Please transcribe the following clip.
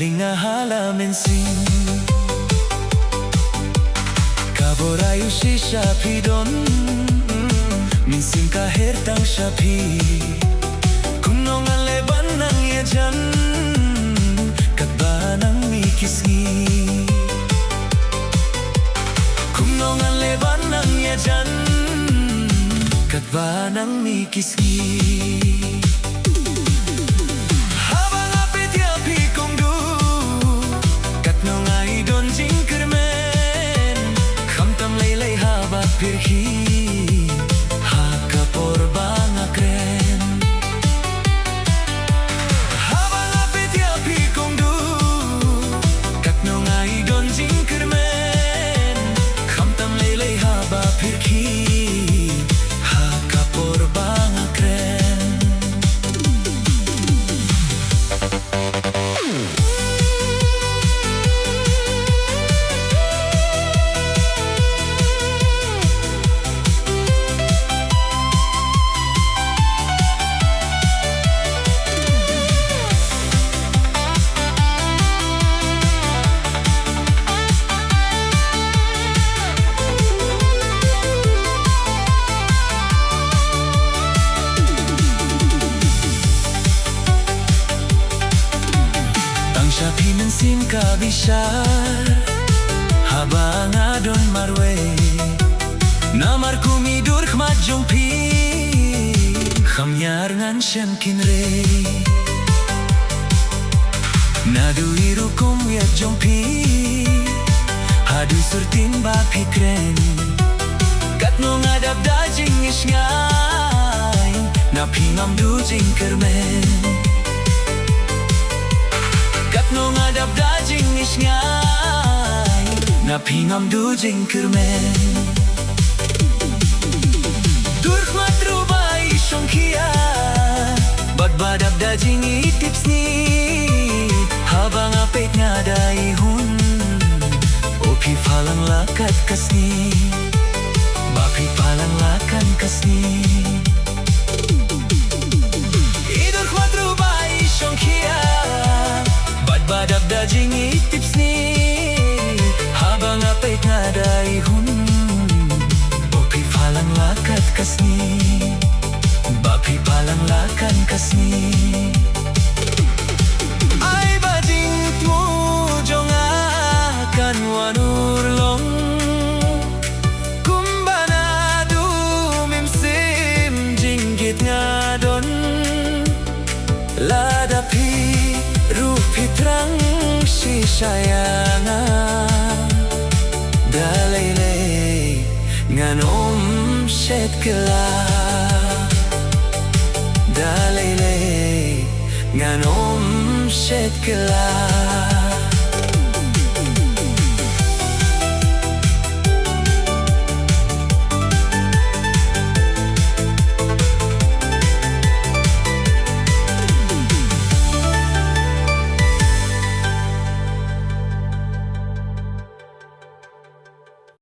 linga hala mensing Kaborayu si shapidon Minsing kahir tang shapi Kunongan leban nang yajan Katba nang mikisngi Kunongan leban nang yajan Katba nang mikisngi Habang apit yapi kongdu Katnong ay don jing kermen Khamtam laylay habat pirhi Hakapor bang akren Habang apit yapi kongdu Katnong ay don jing kermen Khamtam laylay habat pirhi Shapi mensim kabishar Habang adon marwe Namar kumi Durkhmat jong pi Khamyar ngan shem kinre Nadu iru kum yat jong pi Hadu surtin ba pikren Katno ngadap da jing isngay Napingam du jing kermen Katno ngadap da jing isngay Napingam du jing kermen Durkhmat rubai shongkhia Badbadap da jing itipsni Habang apit ngadai hun Opi falang lakat kasni Bapi falang lakan kasni Durkhmat rubai shongkhia Badbadap da jing itipsni Habang apit ngadai hun Opi falang lakat kasni Bapi falang lakan kasni Ay bajing tu jong akan wanur long Kumbanadu mimsim jinggit ngadon Lada pi rupi terang si sayanga Dalaylay ngan set kela Dalaylay ngan set kela